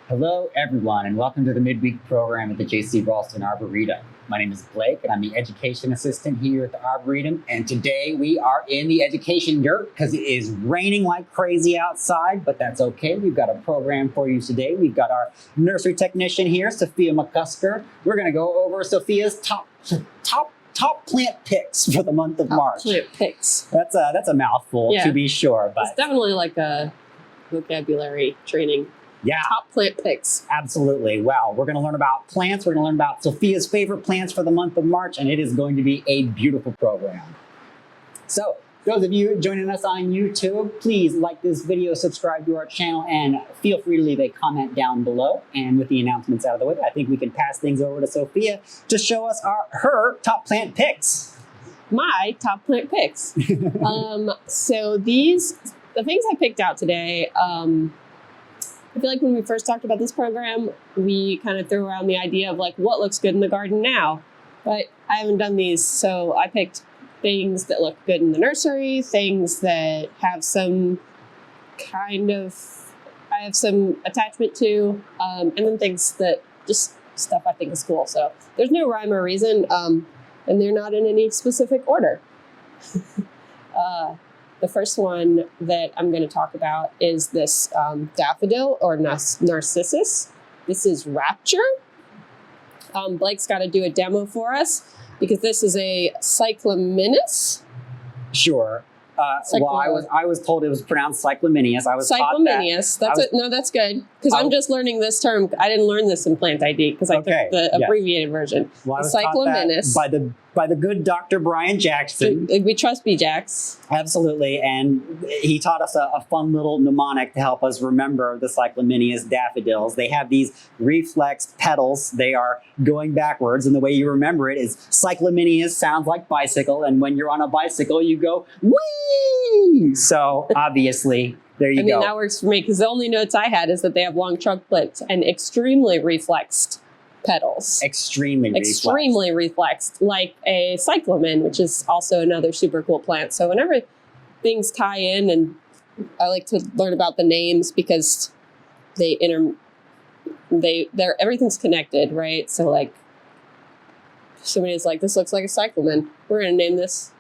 Hello, everyone, and welcome to the midweek program at the J.C. Raulston Arboretum. My name is Blake, and I'm the education assistant here at the Arboretum. And today we are in the education dirt because it is raining like crazy outside, but that's okay. We've got a program for you today. We've got our nursery technician here, Sophia McCusker. We're going to go over Sophia's top plant picks for the month of March. Plant picks. That's a mouthful, to be sure. But it's definitely like a vocabulary training. Yeah. Top plant picks. Absolutely. Wow. We're going to learn about plants. We're going to learn about Sophia's favorite plants for the month of March, and it is going to be a beautiful program. So, those of you joining us on YouTube, please like this video, subscribe to our channel, and feel free to leave a comment down below. And with the announcements out of the way, I think we can pass things over to Sophia to show us her top plant picks. My top plant picks. So the things I picked out today, I feel like when we first talked about this program, we kind of threw around the idea of like what looks good in the garden now, but I haven't done these. So I picked things that look good in the nursery, things that have some kind of, I have some attachment to, and then things that just stuff I think is cool. So there's no rhyme or reason, and they're not in any specific order. The first one that I'm going to talk about is this daffodil or Narcissus. This is Rapture. Blake's got to do a demo for us because this is a cyclaminus. Sure. Well, I was told it was pronounced cyclaminius. I was cyclaminius. Taught that. No, that's good because I'm just learning this term. I didn't learn this in plant ID because I took the abbreviated version. Well, I was cyclaminus by the good Dr. Brian Jackson. We trust B-Jax. Absolutely, and he taught us a fun little mnemonic to help us remember the cyclaminius daffodils. They have these reflex petals. They are going backwards, and the way you remember it is cyclaminius sounds like bicycle, and when you're on a bicycle, you go whee! So obviously, there you go. That works for me because the only notes I had is that they have long trunk plates and extremely reflexed petals. Extremely reflexed, like a cyclamen, which is also another super cool plant. So whenever things tie in, and I like to learn about the names because everything's connected, right? So like somebody's like, this looks like a cyclamen. We're gonna name this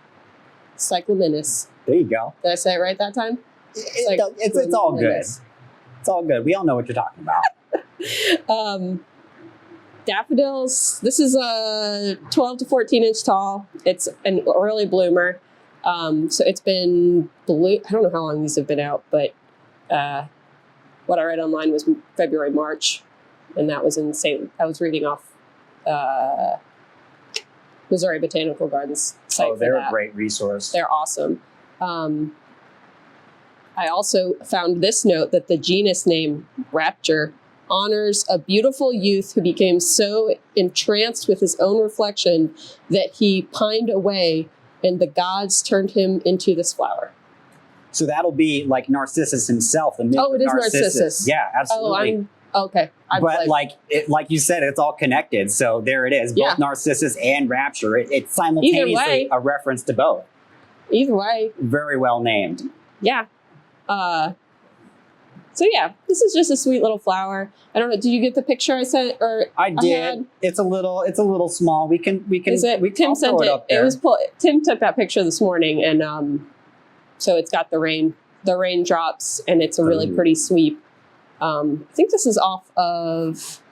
cyclaminus. There you go. Did I say it right that time? It's all good. It's all good. We all know what you're talking about. Daffodils, this is a 12 to 14 inch tall. It's an early bloomer. So it's been blue. I don't know how long these have been out, but what I read online was February, March. And that was I was reading off Missouri Botanical Gardens site. Oh, they're a great resource. They're awesome. I also found this note that the genus name Rapture honors a beautiful youth who became so entranced with his own reflection that he pined away and the gods turned him into this flower. So that'll be like Narcissus himself. The myth it is Narcissus. Yeah, absolutely. Okay. But like you said, it's all connected. So there it is. Both Narcissus and Rapture. It's simultaneously a reference to both. Either way. Very well named. Yeah. So yeah, this is just a sweet little flower. I don't know. Did you get the picture I sent? Or I did. It's a little small. We can. Tim sent it. Tim took that picture this morning, and so it's got the raindrops, and it's a really pretty sweep. I think this is off of.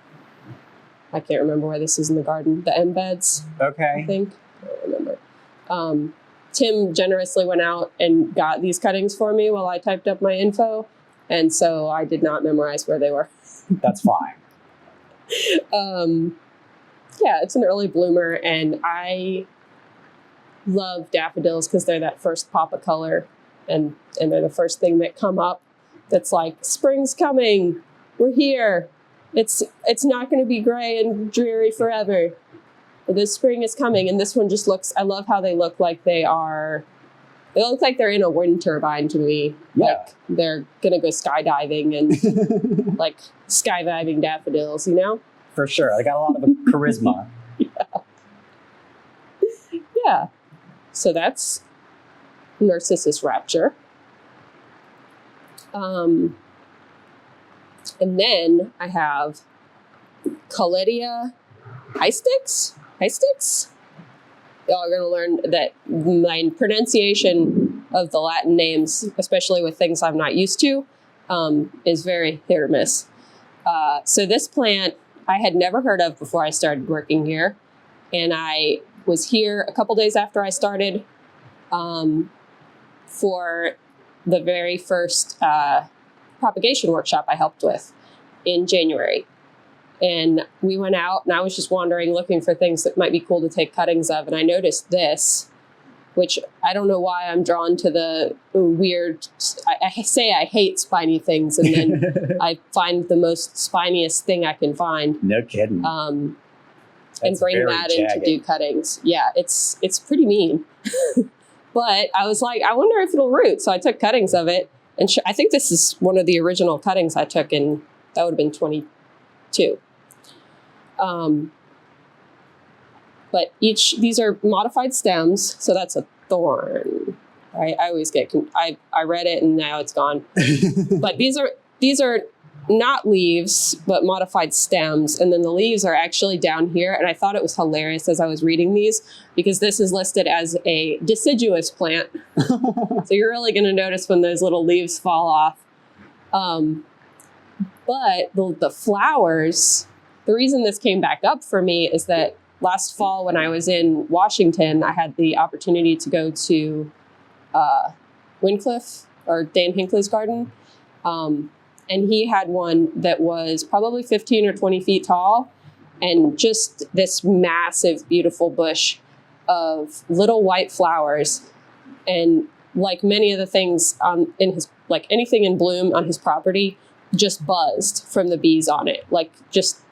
I can't remember where this is in the garden. The embeds. Okay. I think. I don't remember. Tim generously went out and got these cuttings for me while I typed up my info. And so I did not memorize where they were. That's fine. Yeah, it's an early bloomer, and I love daffodils because they're that first pop of color, and they're the first thing that come up that's like, spring's coming, we're here. It's not going to be gray and dreary forever. The spring is coming, and this one just looks, I love how they look like they look like they're in a wind turbine to me. Yeah. Like they're going to go skydiving and like skydiving daffodils, you know? For sure. They got a lot of charisma. Yeah. So that's Narcissus Rapture. And then I have Colletia hystrix. Y'all are going to learn that my pronunciation of the Latin names, especially with things I'm not used to, is very hit or miss. So this plant I had never heard of before I started working here. And I was here a couple days after I started for the very first propagation workshop I helped with in January. And we went out and I was just wandering looking for things that might be cool to take cuttings of. And I noticed this, which I don't know why I'm drawn to the weird, I say I hate spiny things and then I find the most spiniest thing I can find. No kidding. And bring that in to do cuttings. Yeah, it's pretty mean. But I was like, I wonder if it'll root. So I took cuttings of it. And I think this is one of the original cuttings I took in, that would have been 22. But these are modified stems. So that's a thorn, right? I always get, I read it and now it's gone. But these are not leaves, but modified stems. And then the leaves are actually down here. And I thought it was hilarious as I was reading these because this is listed as a deciduous plant. So you're really going to notice when those little leaves fall off. But the flowers, the reason this came back up for me is that last fall when I was in Washington, I had the opportunity to go to Wyncliffe or Dan Hinckley's garden. And he had one that was probably 15 or 20 feet tall and just this massive, beautiful bush of little white flowers. And like many of the things in his, like anything in bloom on his property, just buzzed from the bees on it. Like just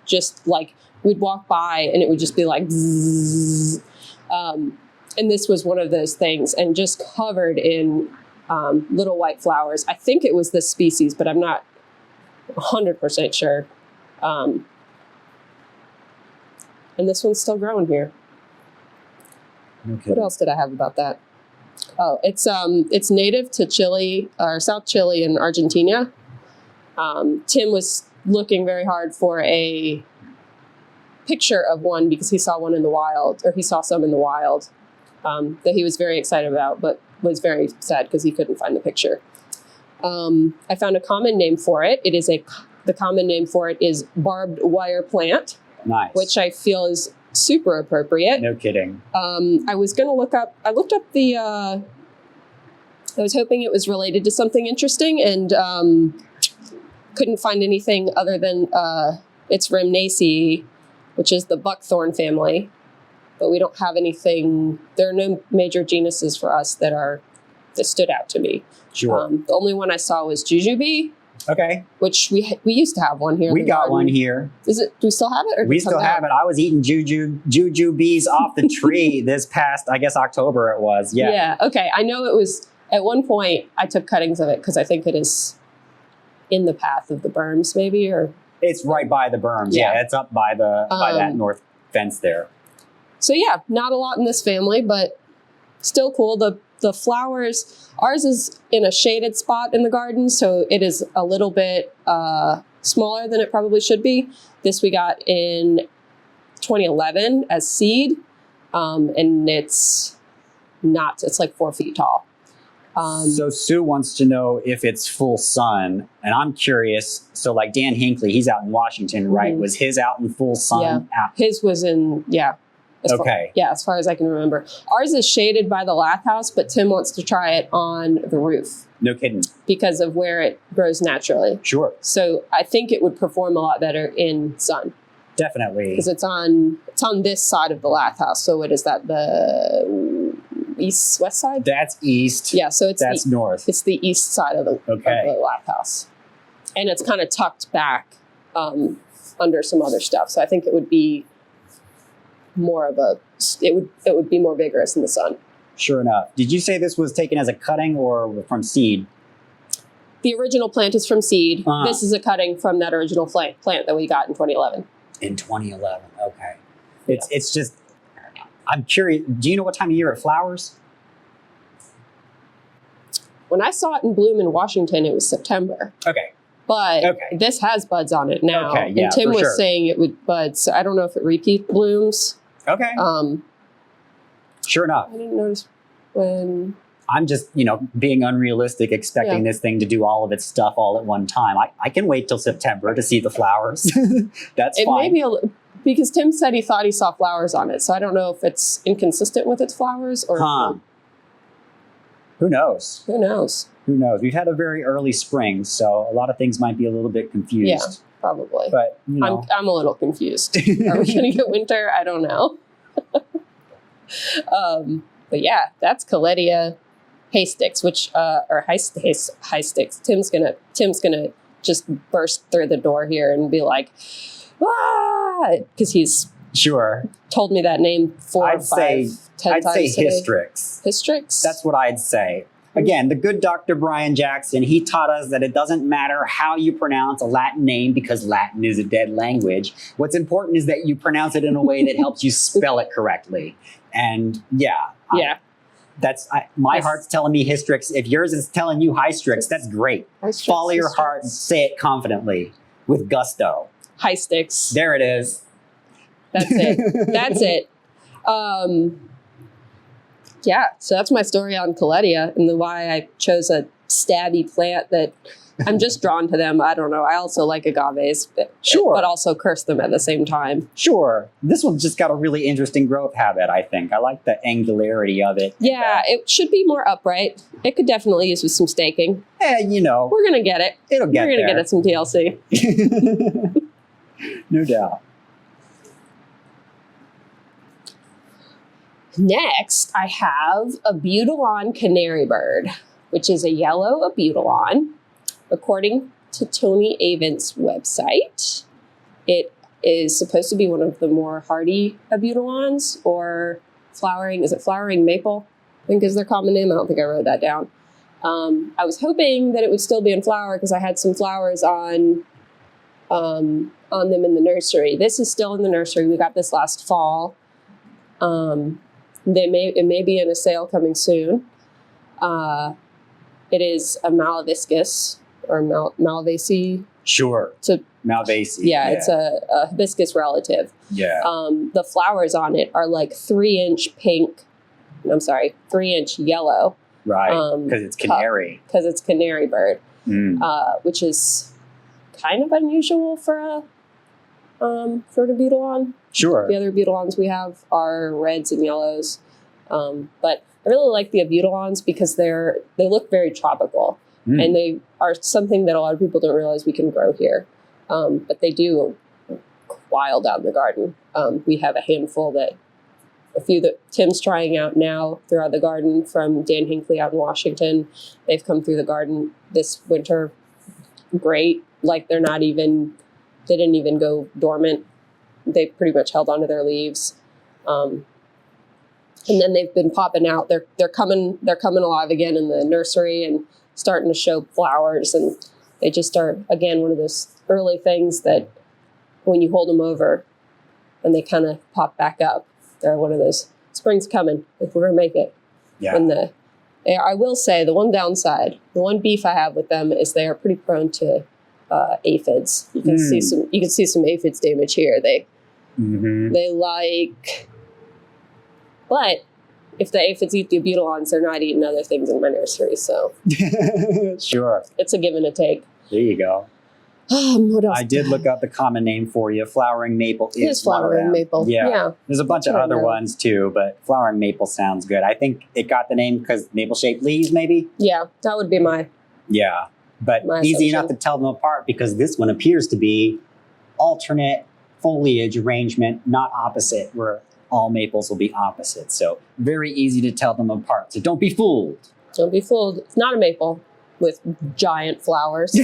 like we'd walk by and it would just be like bzzz. And this was one of those things and just covered in little white flowers. I think it was this species, but I'm not 100% sure. And this one's still growing here. Okay. What else did I have about that? Oh, it's native to Chile or South Chile and Argentina. Tim was looking very hard for a picture of one because he saw one in the wild, or he saw some in the wild that he was very excited about, but was very sad because he couldn't find the picture. I found a common name for it. The common name for it is barbed wire plant. Nice. Which I feel is super appropriate. No kidding. I was going to looked up I was hoping it was related to something interesting and couldn't find anything other than it's Rhamnaceae, which is the buckthorn family. But we don't have anything, there are no major genuses for us that stood out to me. Sure. The only one I saw was jujube. Okay. Which we used to have one here. We got one here. Do we still have it? Or we still have it. I was eating jujubes off the tree this past, I guess, October it was. Yeah. Yeah. Okay. I know it was, at one point, I took cuttings of it because I think it is in the path of the berms, maybe, or. It's right by the berms. Yeah. It's up by by that north fence there. So yeah, not a lot in this family, but still cool. The flowers, ours is in a shaded spot in the garden, so it is a little bit smaller than it probably should be. This we got in 2011 as seed, and it's like 4 feet tall. So Sue wants to know if it's full sun, and I'm curious. So like Dan Hinckley, he's out in Washington, right? Was his out in full sun? Yeah, his was in, yeah. As far as I can remember. Ours is shaded by the lath house, but Tim wants to try it on the roof. No kidding. Because of where it grows naturally. Sure. So I think it would perform a lot better in sun. Definitely. Because it's on this side of the lath house. So what is that? The west side? That's east. Yeah, so that's north. It's the east side of the lath house. And it's kind of tucked back under some other stuff. So I think it would be more of it would be more vigorous in the sun. Sure enough. Did you say this was taken as a cutting or from seed? The original plant is from seed. This is a cutting from that original plant that we got in 2011. In 2011, okay. It's just, I'm curious, do you know what time of year it flowers? When I saw it in bloom in Washington, it was September. Okay. but Okay. this has buds on it now. Okay, yeah, and Tim for was sure. saying it would bud, so I don't know if it repeat blooms. Okay. Sure enough. I didn't notice when. I'm just, being unrealistic, expecting this thing to do all of its stuff all at one time. I can wait till September to see the flowers. That's It fine. may be because Tim said he thought he saw flowers on it, so I don't know if it's inconsistent with its flowers or. Who knows? Who knows? Who knows? We've had a very early spring, so a lot of things might be a little bit confused. Yeah, probably. But, I'm a little confused. Are we going to get winter? I don't know. But yeah, that's Colletia hystrix, which or hystrix. Tim's gonna just burst through the door here and be like, ah, because he's Sure. told me that name 4 or 5, 10 I'd times say today. hystrix. Hystrix. That's what I'd say. Again, the good Dr. Brian Jackson, he taught us that it doesn't matter how you pronounce a Latin name because Latin is a dead language. What's important is that you pronounce it in a way that helps you spell it correctly. And yeah. My heart's telling me hystrix. If yours is telling you hystrix, that's great. Hystrix, Follow your hystrix. heart and say it confidently with gusto. Hystrix. There it is. That's it. That's it. Yeah, so that's my story on Colletia and why I chose a stabby plant that I'm just drawn to them. I don't know. I also like agaves, but also curse them at the same time. Sure. This one's just got a really interesting growth habit, I think. I like the angularity of it. Yeah, it should be more upright. It could definitely use with some staking. We're We're going to get it. it'll get We're going to there. get it some TLC. No doubt. Next, I have Abutilon canary bird, which is a yellow Abutilon. According to Tony Avent's website, it is supposed to be one of the more hardy Abutilons, or flowering. Is it flowering maple? I think is their common name. I don't think I wrote that down. I was hoping that it would still be in flower because I had some flowers on them in the nursery. This is still in the nursery. We got this last fall. It may be in a sale coming soon. It is a Malvaceous or Malvaceae. Sure. So Malvaceae. yeah, it's a hibiscus relative. Yeah. The flowers on it are like 3-inch pink. I'm sorry, 3-inch yellow. Right. Because it's canary. Because it's canary bird, Mm. which is kind of unusual for an Abutilon. Sure. The other Abutilons we have are reds and yellows. But I really like the Abutilons because they look very tropical. And they are something that a lot of people don't realize we can grow here. But they do wild out in the garden. We have a handful a few that Tim's trying out now throughout the garden from Dan Hinckley out in Washington. They've come through the garden this winter. Great. Like they didn't even go dormant. They pretty much held onto their leaves. And then they've been popping out. They're coming alive again in the nursery and starting to show flowers, and they just are again one of those early things that when you hold them over and they kind of pop back up, they're one of those spring's coming if we're gonna make it. Yeah. And I will say the one downside, the one beef I have with them is they are pretty prone to aphids. You can see some aphids damage here. They like, but if the aphids eat the Abutilons, they're not eating other things in my nursery. So Sure. it's a give and a take. There you go. What else? I did look up the common name for you. Flowering maple is one of flowering them. maple. Yeah. There's a bunch of That's what I other know. ones too, but flowering maple sounds good. I think it got the name because maple-shaped leaves, maybe? Yeah, that would be my. Yeah. But My easy assumption. enough to tell them apart because this one appears to be alternate foliage arrangement, not opposite, where all maples will be opposite. So very easy to tell them apart. So don't be fooled. Don't be fooled. It's not a maple with giant flowers.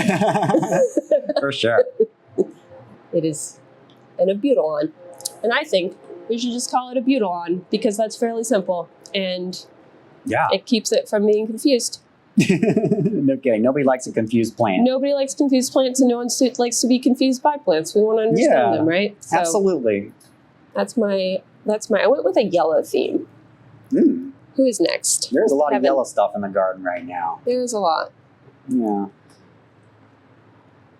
For sure. It is an Abutilon. And I think we should just call it Abutilon because that's fairly simple and Yeah. it keeps it from being confused. No kidding. Nobody likes a confused plant. Nobody likes confused plants and no one likes to be confused by plants. We want to understand them, right? So Absolutely. that's my, I went with a yellow theme. Mm. Who is next? There's a lot of Kevin. yellow stuff in the garden right now. There's a lot. Yeah.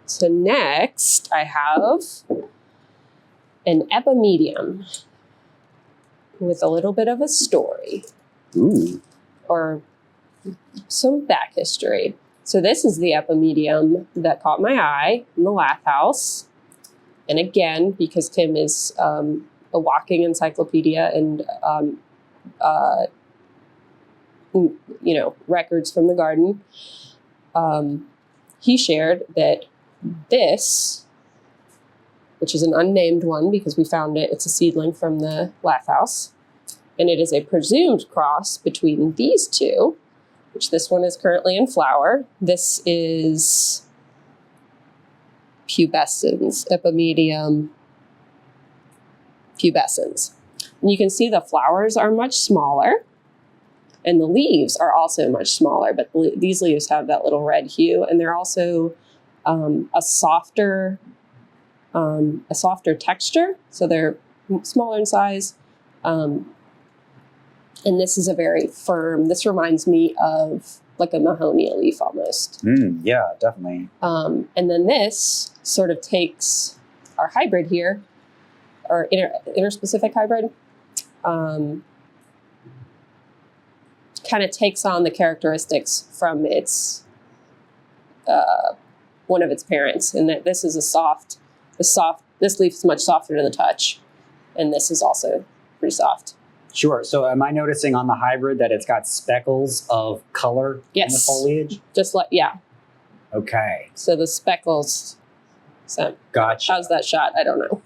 So next I have an Epimedium with a little bit of a story. Ooh. Or some back history. So this is the Epimedium that caught my eye in the lath house. And again, because Tim is a walking encyclopedia and records from the garden, he shared that this, which is an unnamed one because we found it, it's a seedling from the lath house, and it is a presumed cross between these two, which this one is currently in flower. This is pubescens, Epimedium pubescens. And you can see the flowers are much smaller and the leaves are also much smaller, but these leaves have that little red hue, and they're also a softer texture. So they're smaller in size. And this is a very firm, this reminds me of like a Mahonia leaf almost. Yeah, definitely. And then this sort of takes our hybrid here, or interspecific hybrid, kind of takes on the characteristics from its one of its parents, and that this is this leaf is much softer to the touch, and this is also pretty soft. Sure. So am I noticing on the hybrid that it's got speckles of color in the foliage? Just like, yeah. Okay. So the speckles. So gotcha. How's that shot? I don't know.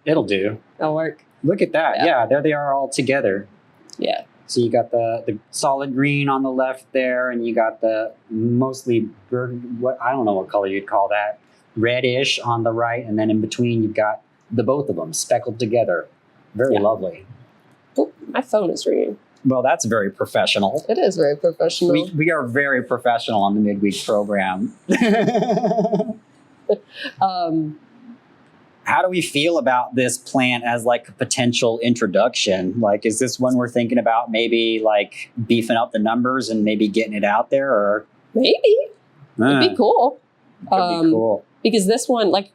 It'll do. That'll work. Look at that. Yeah, there they are all together. Yeah. So you got the solid green on the left there, and you got the mostly I don't know what color you'd call that, reddish on the right, and then in between you've got the both of them speckled together. Very lovely. Oh, my phone is ringing. Well, that's very professional. It is very professional. We are very professional on the midweek program. How do we feel about this plant as like a potential introduction? Like, is this one we're thinking about maybe like beefing up the numbers and maybe getting it out there, or maybe it'd be cool. It'd be cool. Because this one, like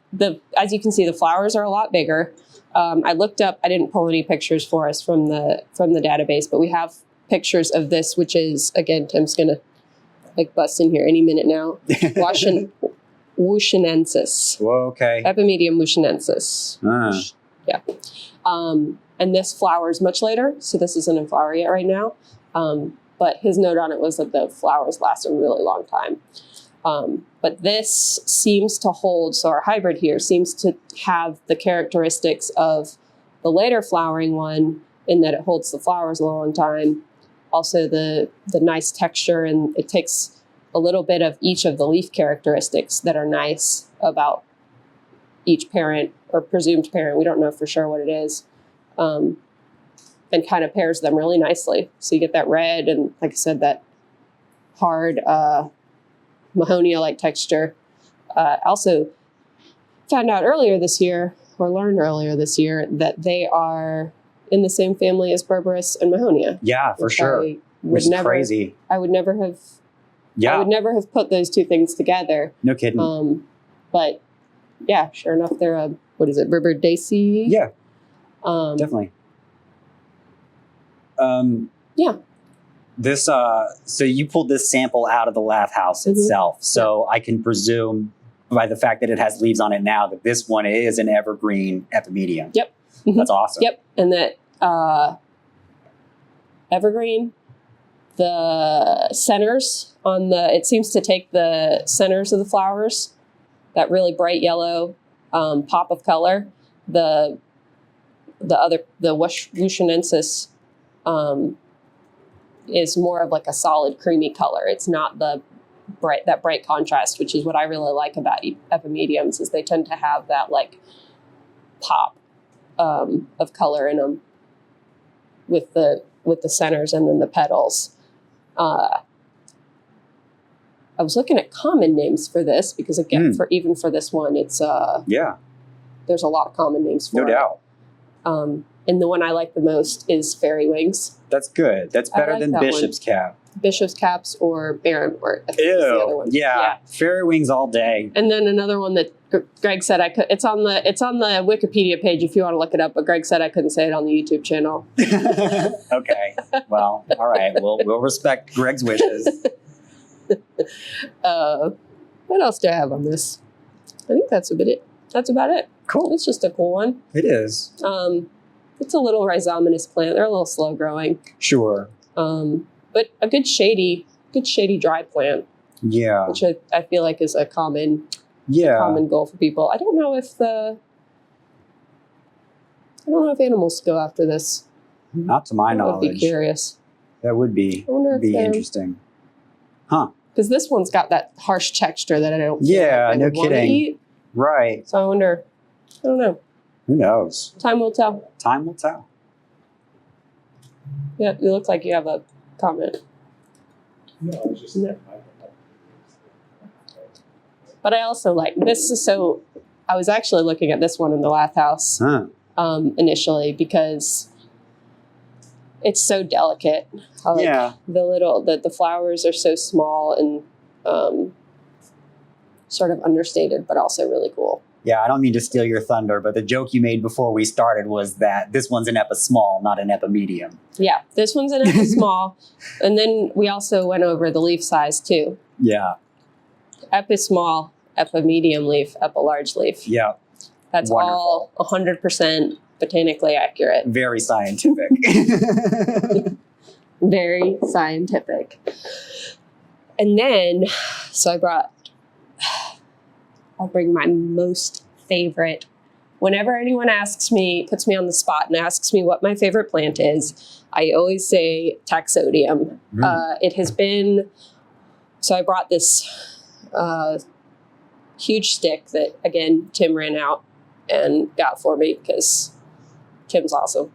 as you can see, the flowers are a lot bigger. I looked up, I didn't pull any pictures for us from the database, but we have pictures of this, which is, again, Tim's going to like bust in here any minute now. Wushinensis. Whoa, okay. Epimedium wushinensis. Yeah. And this flowers much later, so this isn't in flower yet right now. But his note on it was that the flowers last a really long time. But this seems to hold, so our hybrid here seems to have the characteristics of the later flowering one in that it holds the flowers a long time. Also the nice texture, and it takes a little bit of each of the leaf characteristics that are nice about each parent or presumed parent. We don't know for sure what it is. And kind of pairs them really nicely. So you get that red and, like I said, that hard Mahonia-like texture. Also found out earlier this year, or learned earlier this year, that they are in the same family as Berberis and Mahonia. Yeah, for sure. Which is crazy. I would never have put those two things together. No kidding. But yeah, sure enough, they're a, what is it, Berberdaceae? Yeah, definitely. Yeah. This so you pulled this sample out of the lath house itself. So I can presume by the fact that it has leaves on it now that this one is an evergreen Epimedium. Yep. That's awesome. Yep. And that evergreen, the centers on it seems to take the centers of the flowers, that really bright yellow pop of color. The Wushinensis is more of like a solid creamy color. It's not that bright contrast, which is what I really like about Epimediums, is they tend to have that like pop of color in them with the centers and then the petals. I was looking at common names for this because, again, for this one, it's there's a lot of common names for it. No doubt. And the one I like the most is fairy wings. That's good. That's better like than that bishop's cap. Bishop's caps or Baronwort. I think is the other one. Yeah. Fairy wings all day. And then another one that Greg said I could. It's on the Wikipedia page if you want to look it up. But Greg said I couldn't say it on the YouTube channel. Okay. Well, all right. We'll respect Greg's wishes. What else do I have on this? I think that's about it. Cool. It's just a cool one. It is. It's a little rhizomatous plant. They're a little slow growing. Sure. But a good shady dry plant. Yeah. Which I feel like is a common goal for people. I don't know if animals go after this. Not to my I knowledge. would be curious. That would be interesting. Huh. Because this one's got that harsh texture that I don't no kidding. eat. Right. So I wonder, I don't know. Who knows? Time will tell. Time will tell. Yeah, you look like you have a comment. No, it's just But I also like this. I was actually looking at this one in the Lath House initially because it's so delicate. The flowers are so small and sort of understated, but also really cool. Yeah, I don't mean to steal your thunder, but the joke you made before we started was that this one's an epi small, not an epimedium. Yeah, this one's an epi small, and then we also went over the leaf size too. Yeah. Epi small, epi medium leaf, epi large leaf. Yeah. That's wonderful. all 100% botanically accurate. Very scientific. Very scientific. And then, so I'll bring my most favorite. Whenever anyone puts me on the spot and asks me what my favorite plant is, I always say Taxodium. It has been, so I brought this huge stick that, again, Tim ran out and got for me because Tim's awesome.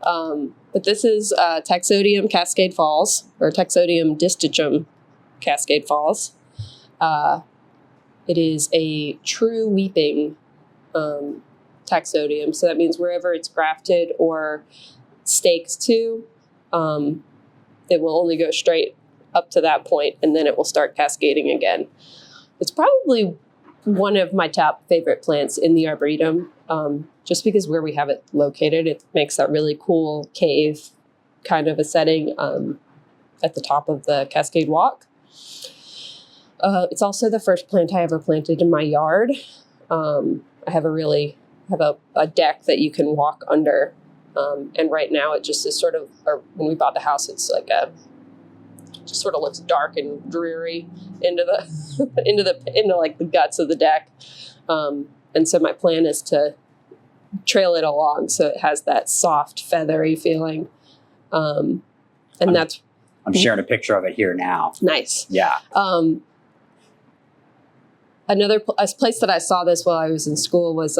But this is Taxodium Cascade Falls, or Taxodium distichum Cascade Falls. It is a true weeping Taxodium. So that means wherever it's grafted or staked to, it will only go straight up to that point, and then it will start cascading again. It's probably one of my top favorite plants in the Arboretum, just because where we have it located, it makes that really cool cave kind of a setting at the top of the Cascade Walk. It's also the first plant I ever planted in my yard. I have a deck that you can walk under, and right now it just is sort of. Or when we bought the house, it's like just sort of looks dark and dreary into like the guts of the deck, and so my plan is to trail it along so it has that soft feathery feeling, and that's. I'm sharing a picture of it here now. Nice. Yeah. Another place that I saw this while I was in school was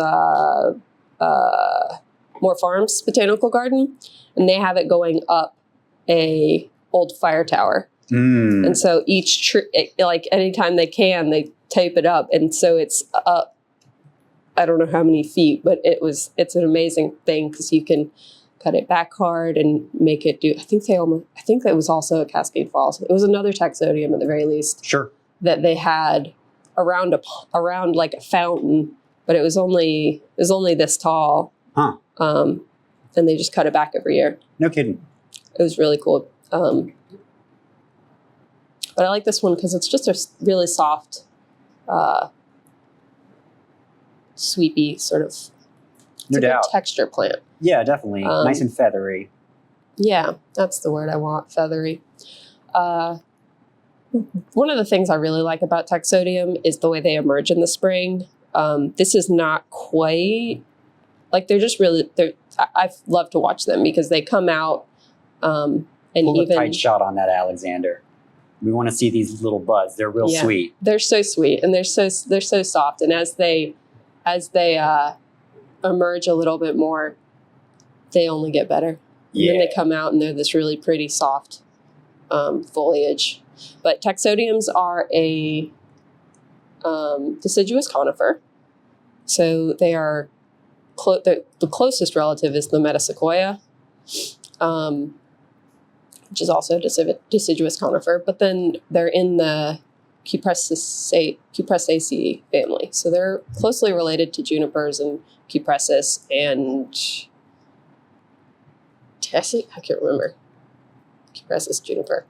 Moore Farms Botanical Garden, and they have it going up a old fire tower. And so each tree, like anytime they can, they tape it up, and so it's up. I don't know how many feet, but it's an amazing thing because you can cut it back hard and make it do. I think that was also a Cascade Falls. It was another Taxodium at the very least. Sure. That they had around like a fountain, but it was only this tall. Huh. And they just cut it back every year. No kidding. It was really cool. But I like this one because it's just a really soft, sweepy sort of. No doubt. Texture plant. Yeah, definitely. Nice and feathery. Yeah, that's the word I want. Feathery. One of the things I really like about Taxodium is the way they emerge in the spring. This is not quite like I love to watch them because they come out and Pull even a tight shot on that, Alexander. We want to see these little buds. They're real sweet. They're so sweet and they're so soft. And as they emerge a little bit more, they only get better. Yeah. And then they come out and they're this really pretty soft foliage. But Taxodiums are a deciduous conifer. So they are the closest relative is the Metasequoia, which is also a deciduous conifer, but then they're in the Cupressaceae family. So they're closely related to junipers and Cupressus and Tessie? I can't remember. Cupressus juniper.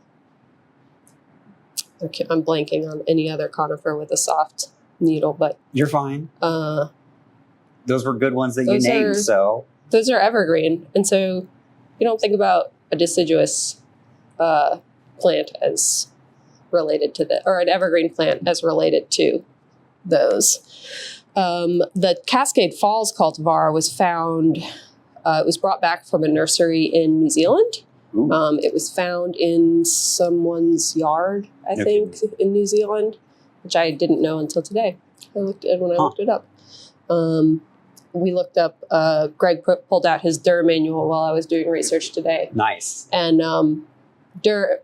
Okay, I'm blanking on any other conifer with a soft needle, but You're fine. Those were good ones that you those named, so. those are evergreen. And so you don't think about a deciduous plant as related to or an evergreen plant as related to those. The Cascade Falls cultivar was found, it was brought back from a nursery in New Zealand. It was found in someone's yard, I think, in New Zealand, which I didn't know until today. I looked it up. We looked up, Greg pulled out his Durr manual while I was doing research today. Nice. And Durr,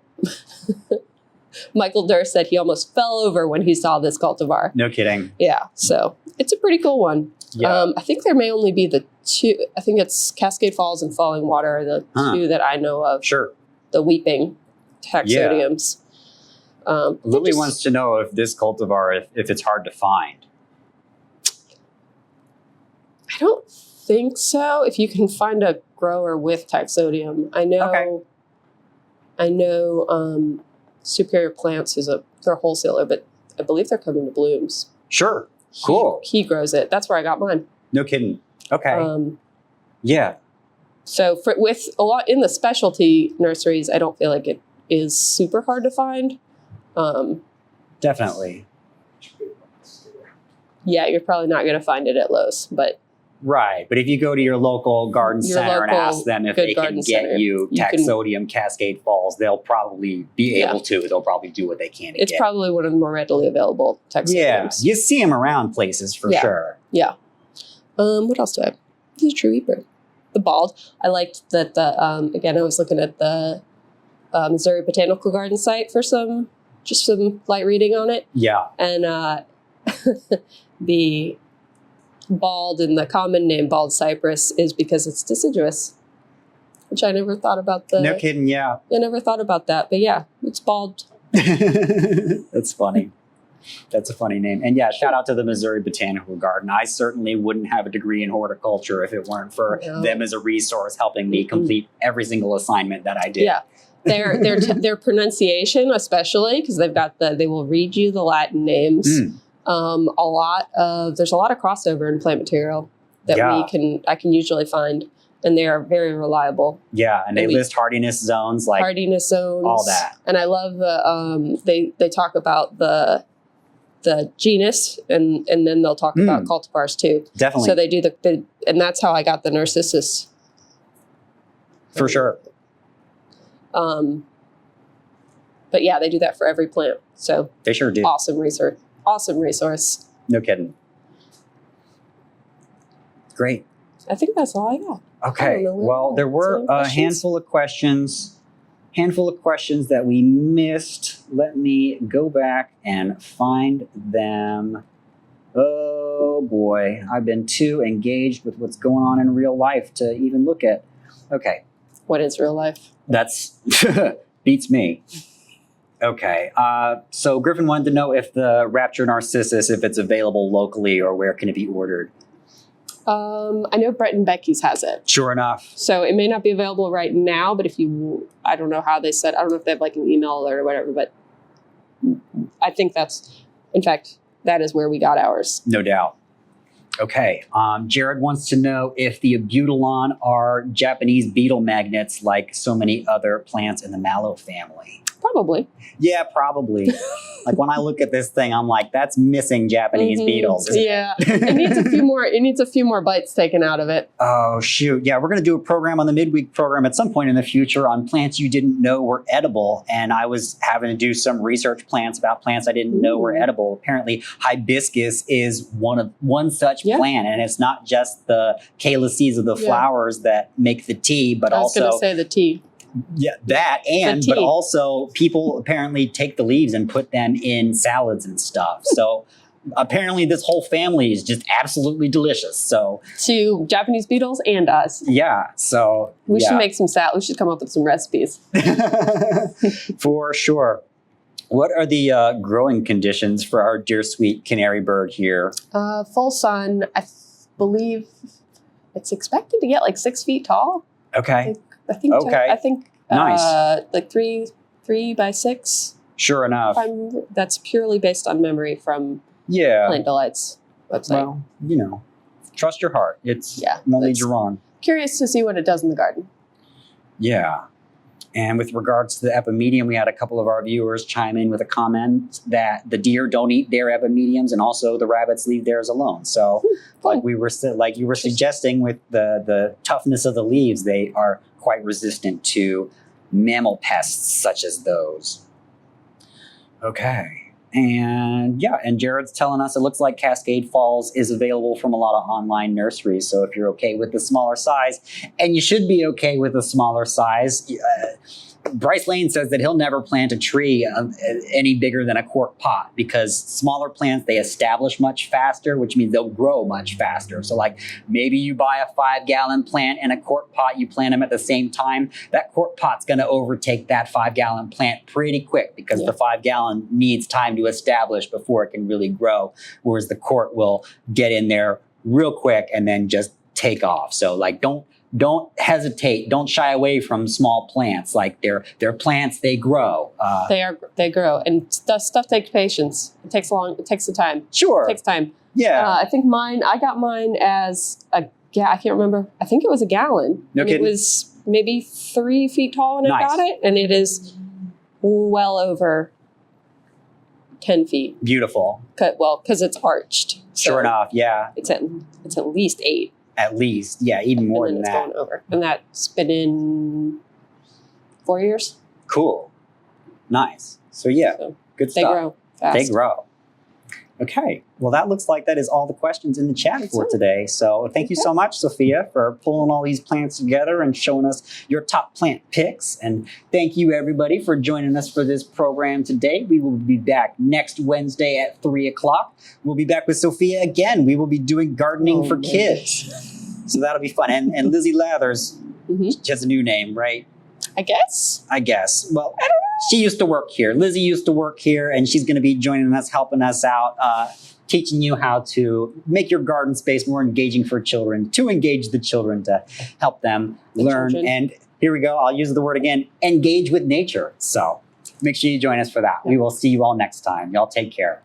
Michael Durr said he almost fell over when he saw this cultivar. No kidding. Yeah, so it's a pretty cool one. Yeah. I think there may only be the two. I think it's Cascade Falls and Falling Water are the two that I know of. Sure. The weeping Taxodiums. Lily wants to know if this cultivar, if it's hard to find. I don't think so. If you can find a grower with Taxodium, I know. Okay. I know. Superior Plants is they're a wholesaler, but I believe they're coming to Blooms. Sure. Cool. He grows it. That's where I got mine. No kidding. Okay. Yeah. So with a lot in the specialty nurseries, I don't feel like it is super hard to find. Definitely. Yeah, you're probably not going to find it at Lowe's, but Right. But if you go to your local garden center and ask them if they can get you Taxodium Cascade Falls, they'll probably be able to. They'll probably do what they can to it's get. probably one of the more readily available Taxodiums. Yeah. You see them around places for sure. Yeah. What else do I have? This is a true Weeper. The bald. I liked that again, I was looking at the Missouri Botanical Garden site for some light reading on it. Yeah. And the bald and the common name bald cypress is because it's deciduous, which I never thought about. No kidding, yeah. I never thought about that, but yeah, it's bald. That's funny. That's a funny name. And yeah, shout out to the Missouri Botanical Garden. I certainly wouldn't have a degree in horticulture if it weren't for them as a resource helping me complete every single assignment that I did. Yeah. Their pronunciation, especially because they will read you the Latin names. There's a lot of crossover in plant material that I can usually find, and they are very reliable. Yeah, and they list hardiness zones, all that. And I love the they talk about the genus, and then they'll talk about cultivars too. Definitely. So they do and that's how I got the Narcissus. For sure. But yeah, they do that for every plant. So they sure do. Awesome resource. No kidding. Great. I think that's all I got. Okay. Well, there were a handful of questions that we missed. Let me go back and find them. Oh boy, I've been too engaged with what's going on in real life to even look at. Okay. What is real life? That's beats me. Okay. So Griffin wanted to know if the Rapture Narcissus, if it's available locally or where can it be ordered? I know Brett and Becky's has it. Sure enough. So it may not be available right now, but I don't know how they said, I don't know if they have like an email or whatever, but I think that is where we got ours. No doubt. Okay. Jared wants to know if the Abutilon are Japanese beetle magnets like so many other plants in the mallow family. Probably. Yeah, probably. Like when I look at this thing, I'm like, that's missing Japanese beetles. Yeah. It needs a few more bites taken out of it. Oh, shoot. Yeah, we're going to do a program on the midweek program at some point in the future on plants you didn't know were edible. And I was having to do some research about plants I didn't know were edible. Apparently, hibiscus is one such plant. And it's not just the calyces of the flowers that make the tea, but also... I was going to say the tea. Yeah, but also people apparently take the leaves and put them in salads and stuff. So apparently this whole family is just absolutely delicious. So To Japanese beetles and us. yeah, so We yeah. should make some salad. We should come up with some recipes. For sure. What are the growing conditions for our dear sweet canary bird here? Full sun, believe it's expected to get like 6 feet tall. Okay, I think Nice. like three by 6. sure enough. That's purely based on memory from Yeah. Plant Delight's website. Well, you know, trust your heart. It's Yeah, won't lead that's- you wrong. Curious to see what it does in the garden. Yeah. And with regards to the Epimedium, we had a couple of our viewers chime in with a comment that the deer don't eat their Epimediums, and also the rabbits leave theirs alone. So, like you were suggesting, with the toughness of the leaves, they are quite resistant to mammal pests such as those. Okay. And yeah, and Jared's telling us it looks like Cascade Falls is available from a lot of online nurseries. So if you're okay with the smaller size, and you should be okay with a smaller size, Bryce Lane says that he'll never plant a tree any bigger than a quart pot, because smaller plants, they establish much faster, which means they'll grow much faster. So like maybe you buy a 5-gallon plant and a quart pot, you plant them at the same time. That quart pot's going to overtake that 5-gallon plant pretty quick, because the 5-gallon needs time to establish before it can really grow, whereas the quart will get in there real quick and then just take off. So like don't hesitate. Don't shy away from small plants. Like they're plants. They grow. They grow, and stuff takes patience. It takes the time. Sure. It takes time. Yeah. I think I got mine as I can't remember. I think it was a gallon. No and kidding. It was maybe 3 feet tall when I Nice. got it, and it is well over 10 feet. Beautiful. Because it's arched. Sure enough. Yeah. It's at least 8. At least. Yeah. Even more and than then that. it's going over, and that's been in 4 years. Cool. Nice. So yeah. So Good they stuff. grow fast. They grow. Okay. Well, that looks like that is all the questions in the chat for today. So thank you so much, Sophia, for pulling all these plants together and showing us your top plant picks. And thank you, everybody, for joining us for this program today. We will be back next Wednesday at 3 o'clock. We'll be back with Sophia again. We will be doing gardening for kids. So that'll be fun. And Lizzie Lathers, she has a new name, right? I guess. Well, she used to work here. Lizzie used to work here, and she's going to be joining us, helping us out, teaching you how to make your garden space more engaging for children, to engage the children, to help them learn. children. And here we go. I'll use the word again, engage with nature. So make sure you join us for that. We will see you all next time. Y'all take care.